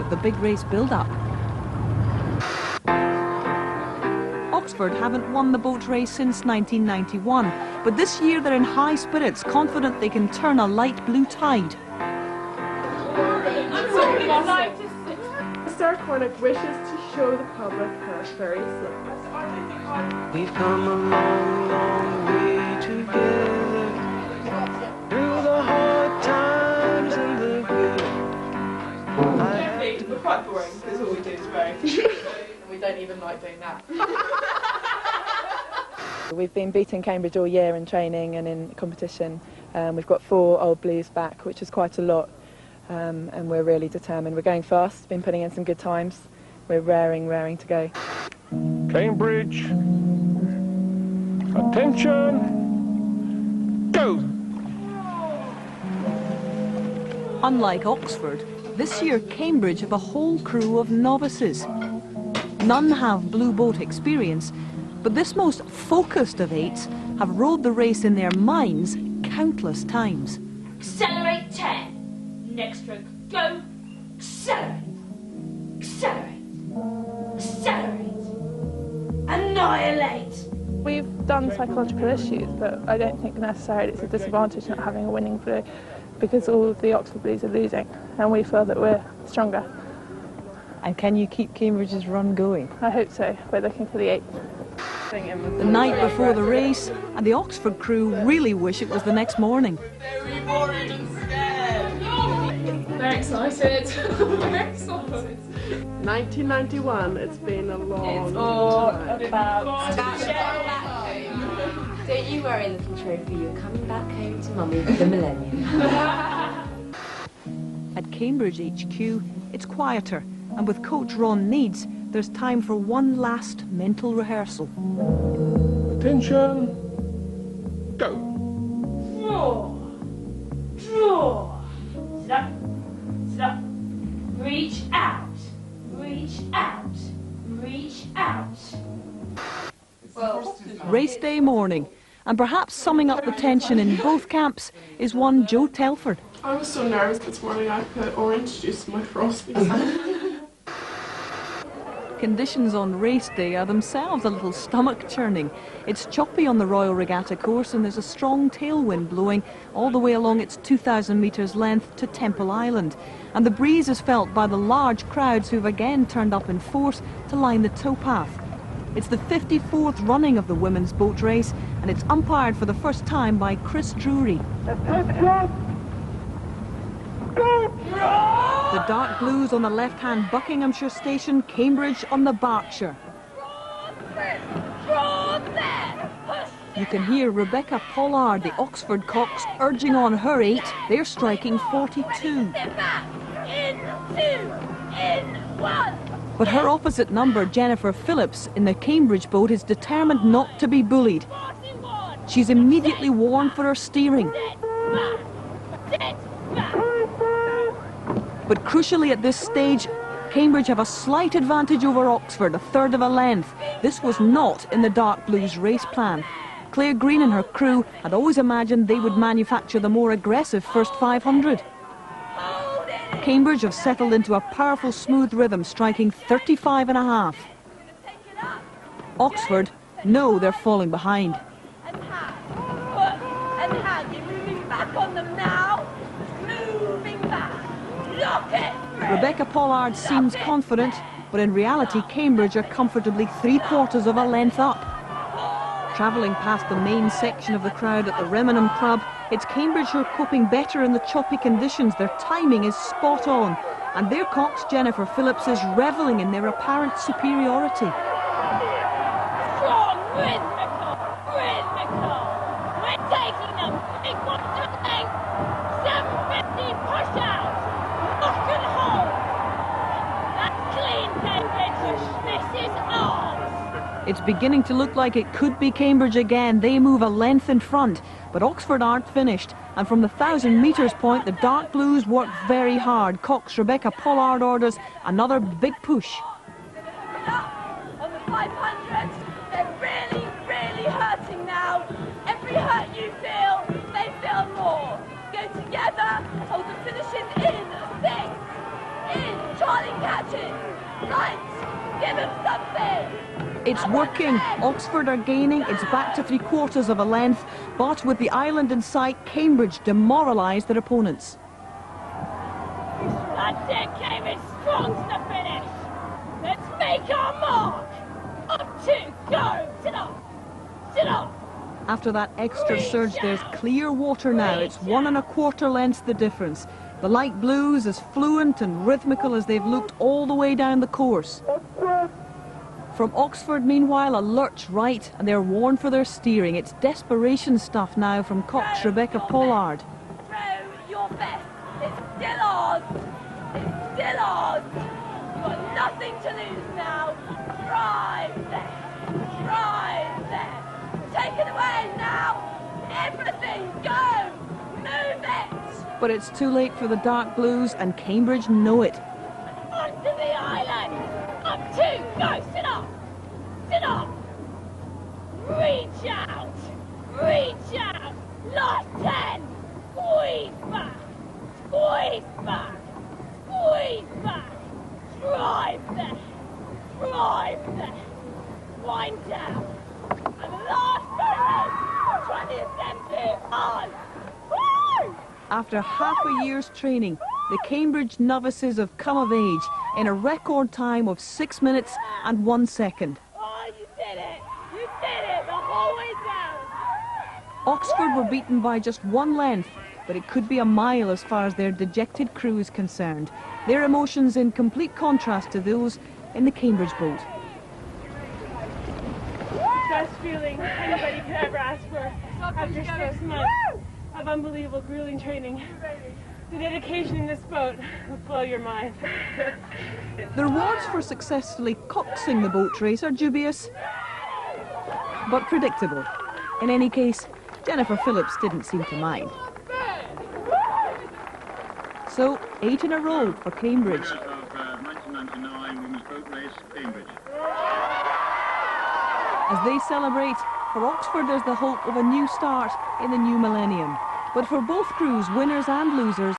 of the big race build-up. Oxford haven't won the boat race since 1991, but this year they're in high spirits, confident they can turn a light blue tide. Star Cornick wishes to show the public her fairy slippers. We've come a long, long way together, through the hard times and the good. We're quite boring, because all we do is row. We don't even like doing that. We've been beating Cambridge all year in training and in competition. We've got 4 Old Blues back, which is quite a lot, and we're really determined. We're going fast, been putting in some good times. We're raring to go. Cambridge, attention, go! Unlike Oxford, this year Cambridge have a whole crew of novices. None have blue boat experience, but this most focused of 8s have rowed the race in their minds countless times. Accelerate 10. Next stroke, go. Accelerate. Accelerate. Accelerate. Annihilate. We've done psychological issues, but I don't think necessarily it's a disadvantage not having a winning blue, because all of the Oxford Blues are losing, and we feel that we're stronger. And can you keep Cambridge's run going? I hope so. We're looking for the 8th. The night before the race, and the Oxford crew really wish it was the next morning. Very worried and scared. Very excited. Very excited. 1991, it's been a long time. About don't you worry, little trophy, you're coming back home to Mummy for the millennium. At Cambridge HQ, it's quieter, and with coach Ron Needs, there's time for one last mental rehearsal. Attention, go! Draw. Draw. Sit up. Sit up. Reach out. Reach out. Reach out. Race day morning, and perhaps summing up the tension in both camps is one Joe Telford. I was so nervous this morning I put orange juice in my frosties. Conditions on race day are themselves a little stomach churning. It's choppy on the Royal Regatta course, and there's a strong tailwind blowing all the way along its 2,000 metres length to Temple Island. And the breeze is felt by the large crowds who've again turned up in force to line the towpath. It's the 54th running of the women's boat race, and it's umpired for the first time by Chris Drury. The dark blues on the left-hand Buckinghamshire station, Cambridge on the Berkshire. You can hear Rebecca Pollard, the Oxford Cox, urging on her 8. They're striking 42. But her opposite number, Jennifer Phillips, in the Cambridge boat, is determined not to be bullied. She's immediately warned for her steering. But crucially at this stage, Cambridge have a slight advantage over Oxford, a third of a length. This was not in the Dark Blues race plan. Claire Green and her crew had always imagined they would manufacture the more aggressive first 500. Cambridge have settled into a powerful smooth rhythm, striking 35.5. Oxford know they're falling behind. And hand, you're moving back on them now. Moving back. Lock it. Rebecca Pollard seems confident, but in reality Cambridge are comfortably 3/4 of a length up. Travelling past the main section of the crowd at the Remenham Club, it's Cambridge who are coping better in the choppy conditions. Their timing is spot on, and their cox Jennifer Phillips is revelling in their apparent superiority. Strong, rhythmical, rhythmical. We're taking them. Big one to eight. 750 push out. Lock and hold. That's clean, Cambridge. This is ours. It's beginning to look like it could be Cambridge again. They move a length in front, but Oxford aren't finished. And from the 1,000 metres point, the Dark Blues work very hard. Cox Rebecca Pollard orders another big push. On the 500, they're really, really hurting now. Every hurt you feel, they feel more. Go together, hold the finishes in, 6, in, Can't he catch it? Right, give him something. It's working. Oxford are gaining. It's back to 3/4 of a length. But with the island in sight, Cambridge demoralised their opponents. That's it, Cambridge. Strong's the finish. Let's make our mark. Up two, go. Sit up. Sit up. After that extra surge, there's clear water now. It's 1 1/4 lengths the difference. The light blues as fluent and rhythmical as they've looked all the way down the course. From Oxford, meanwhile, a lurch right, and they're warned for their steering. It's desperation stuff now from Cox Rebecca Pollard. Throw your best. It's still ours. It's still ours. You've got nothing to lose now. Drive there. Drive there. Take it away now. Everything. Go. Move it. But it's too late for the dark blues, and Cambridge know it. Onto the island. Up two. Go. Sit up. Sit up. Reach out. Reach out. Last 10. Squeeze back. Squeeze back. Squeeze back. Drive there. Drive there. Wind down. And last 30. 20 on. Woo! After half a year's training, the Cambridge novices have come of age in a record time of 6 minutes and 1 second. Oh, you did it. You did it the whole way down. Oxford were beaten by just 1 length, but it could be a mile as far as their dejected crew is concerned. Their emotions in complete contrast to those in the Cambridge boat. Best feeling anybody could ever ask for after 6 months of unbelievable grueling training. The dedication in this boat will blow your mind. The rewards for successfully coxing the boat race are dubious, but predictable. In any case, Jennifer Phillips didn't seem to mind. So, 8 in a row for Cambridge. 1999 women's boat race, Cambridge. As they celebrate, for Oxford there's the hope of a new start in the new millennium. But for both crews, winners and losers,